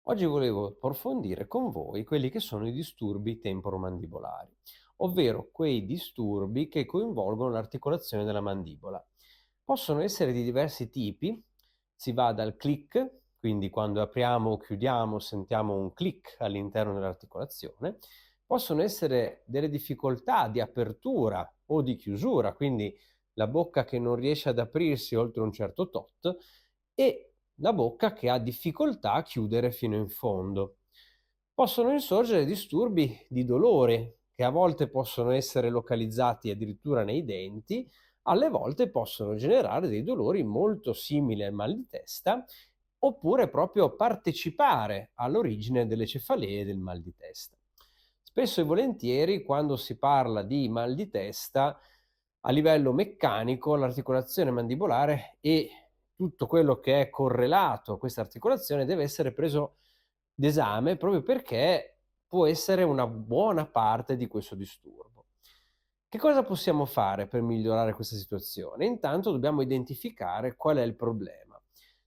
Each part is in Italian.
Oggi volevo approfondire con voi quelli che sono i disturbi temporomandibolari, ovvero quei disturbi che coinvolgono l'articolazione della mandibola. Possono essere di diversi tipi, si va dal click, quindi quando apriamo o chiudiamo sentiamo un click all'interno dell'articolazione, possono essere delle difficoltà di apertura o di chiusura, quindi la bocca che non riesce ad aprirsi oltre un certo tot, e la bocca che ha difficoltà a chiudere fino in fondo. Possono insorgere disturbi di dolore, che a volte possono essere localizzati addirittura nei denti, alle volte possono generare dei dolori molto simili al mal di testa, oppure proprio partecipare all'origine delle cefalee e del mal di testa. Spesso e volentieri, quando si parla di mal di testa, a livello meccanico l'articolazione mandibolare e tutto quello che è correlato a questa articolazione deve essere preso d'esame, proprio perché può essere una buona parte di questo disturbo. Che cosa possiamo fare per migliorare questa situazione? Intanto dobbiamo identificare qual è il problema.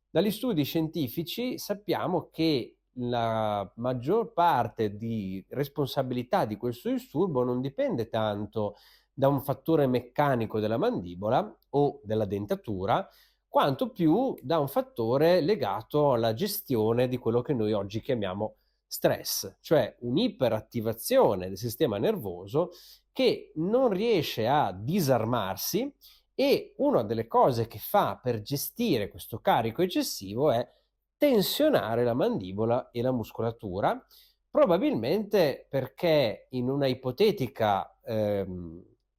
Dagli studi scientifici sappiamo che la maggior parte di responsabilità di questo disturbo non dipende tanto da un fattore meccanico della mandibola o della dentatura, quanto più da un fattore legato alla gestione di quello che noi oggi chiamiamo stress, cioè un'iperattivazione del sistema nervoso che non riesce a disarmarsi, e una delle cose che fa per gestire questo carico eccessivo è tensionare la mandibola e la muscolatura, probabilmente perché in una ipotetica,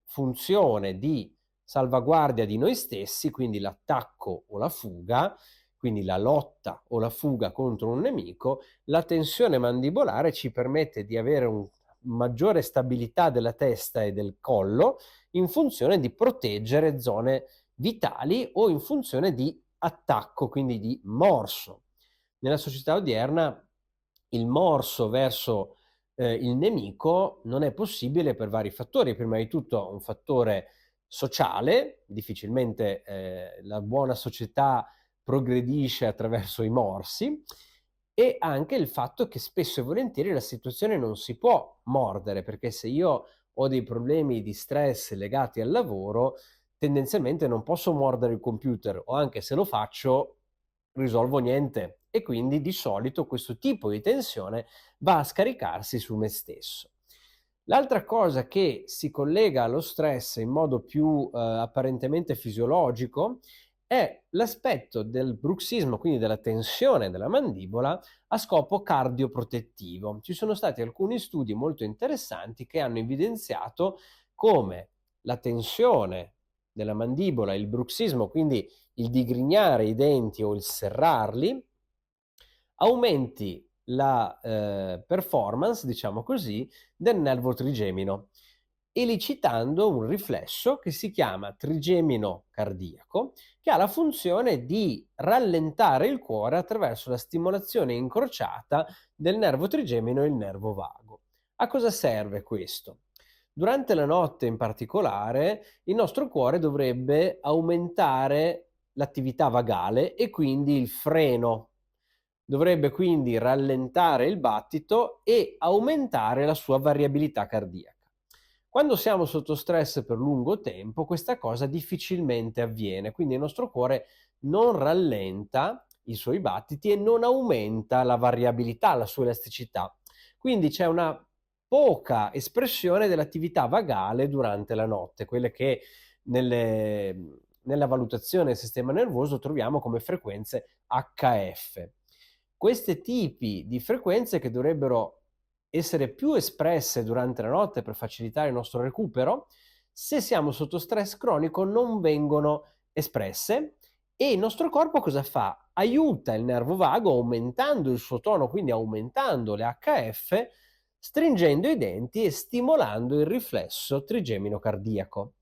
funzione di salvaguardia di noi stessi, quindi l'attacco o la fuga, quindi la lotta o la fuga contro un nemico, la tensione mandibolare ci permette di avere un maggiore stabilità della testa e del collo in funzione di proteggere zone vitali o in funzione di attacco, quindi di morso. Nella società odierna il morso verso il nemico non è possibile per vari fattori. Prima di tutto un fattore sociale, difficilmente la buona società progredisce attraverso i morsi, e anche il fatto che spesso e volentieri la situazione non si può mordere, perché se io ho dei problemi di stress legati al lavoro, tendenzialmente non posso mordere il computer, o anche se lo faccio risolvo niente, e quindi di solito questo tipo di tensione va a scaricarsi su me stesso. L'altra cosa che si collega allo stress in modo più apparentemente fisiologico è l'aspetto del bruxismo, quindi della tensione della mandibola, a scopo cardioprotettivo. Ci sono stati alcuni studi molto interessanti che hanno evidenziato come la tensione della mandibola, il bruxismo, quindi il digrignare i denti o il serrarli, aumenti la performance, diciamo così, del nervo trigemino, elicitando un riflesso che si chiama trigemino cardiaco, che ha la funzione di rallentare il cuore attraverso la stimolazione incrociata del nervo trigemino e il nervo vago. A cosa serve questo? Durante la notte in particolare, il nostro cuore dovrebbe aumentare l'attività vagale e quindi il freno. Dovrebbe quindi rallentare il battito e aumentare la sua variabilità cardiaca. Quando siamo sotto stress per lungo tempo, questa cosa difficilmente avviene, quindi il nostro cuore non rallenta i suoi battiti e non aumenta la variabilità, la sua elasticità. Quindi c'è una poca espressione dell'attività vagale durante la notte, quelle che nella valutazione del sistema nervoso troviamo come frequenze HF. Questi tipi di frequenze, che dovrebbero essere più espresse durante la notte per facilitare il nostro recupero, se siamo sotto stress cronico non vengono espresse, e il nostro corpo cosa fa? Aiuta il nervo vago aumentando il suo tono, quindi aumentando le HF, stringendo i denti e stimolando il riflesso trigemino cardiaco.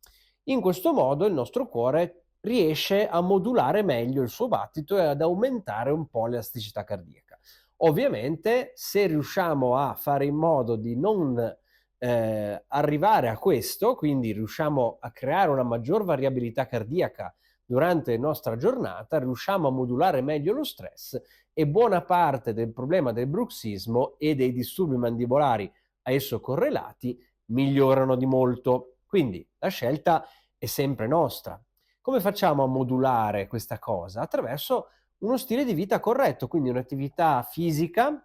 In questo modo il nostro cuore riesce a modulare meglio il suo battito e ad aumentare un po' l'elasticità cardiaca. Ovviamente, se riusciamo a fare in modo di non arrivare a questo, quindi riusciamo a creare una maggior variabilità cardiaca durante la nostra giornata riusciamo a modulare meglio lo stress e buona parte del problema del bruxismo e dei disturbi mandibolari a esso correlati migliorano di molto. Quindi la scelta è sempre nostra. Come facciamo a modulare questa cosa? Attraverso uno stile di vita corretto, quindi un'attività fisica,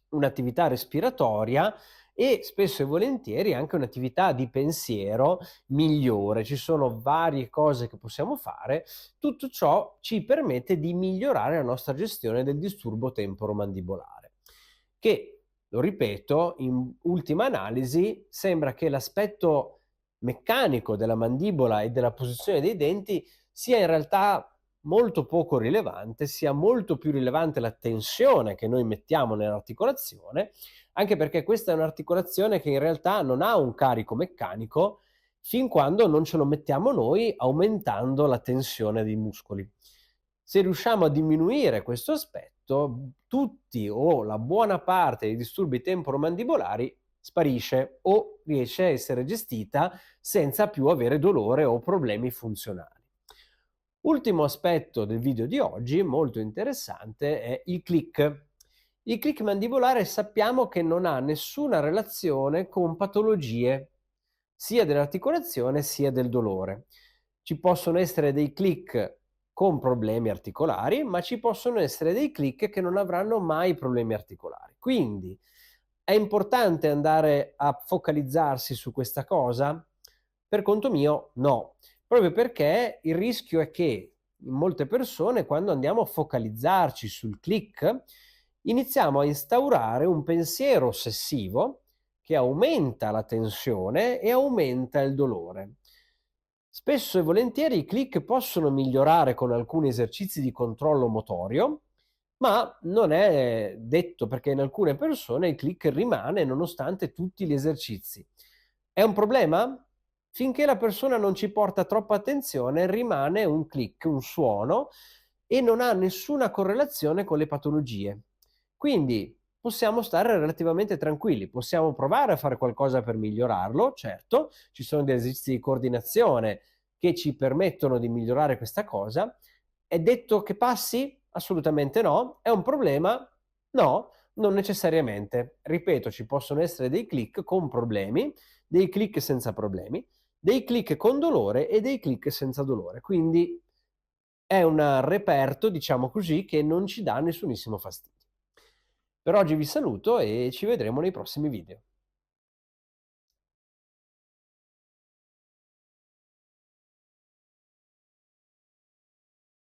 un'attività respiratoria e spesso e volentieri anche un'attività di pensiero migliore. Ci sono varie cose che possiamo fare. Tutto ciò ci permette di migliorare la nostra gestione del disturbo temporomandibolare, che, lo ripeto, in ultima analisi sembra che l'aspetto meccanico della mandibola e della posizione dei denti sia in realtà molto poco rilevante, sia molto più rilevante la tensione che noi mettiamo nell'articolazione, anche perché questa è un'articolazione che in realtà non ha un carico meccanico fin quando non ce lo mettiamo noi aumentando la tensione dei muscoli. Se riusciamo a diminuire questo aspetto, tutti o la buona parte dei disturbi temporomandibolari sparisce o riesce a essere gestita senza più avere dolore o problemi funzionali. Ultimo aspetto del video di oggi, molto interessante, è il click. Il click mandibolare sappiamo che non ha nessuna relazione con patologie, sia dell'articolazione sia del dolore. Ci possono essere dei click con problemi articolari, ma ci possono essere dei click che non avranno mai problemi articolari. Quindi è importante andare a focalizzarsi su questa cosa? Per conto mio, no. Proprio perché il rischio è che in molte persone, quando andiamo a focalizzarci sul click, iniziamo a instaurare un pensiero ossessivo che aumenta la tensione e aumenta il dolore. Spesso e volentieri i click possono migliorare con alcuni esercizi di controllo motorio, ma non è detto, perché in alcune persone il click rimane nonostante tutti gli esercizi. È un problema? Finché la persona non ci porta troppa attenzione, rimane un click, un suono, e non ha nessuna correlazione con le patologie. Quindi possiamo stare relativamente tranquilli, possiamo provare a fare qualcosa per migliorarlo, certo, ci sono degli esercizi di coordinazione che ci permettono di migliorare questa cosa. È detto che passi? Assolutamente no. È un problema? No, non necessariamente. Ripeto, ci possono essere dei click con problemi, dei click senza problemi, dei click con dolore e dei click senza dolore. Quindi è un reperto, diciamo così, che non ci dà nessunissimo fastidio. Per oggi vi saluto e ci vedremo nei prossimi video.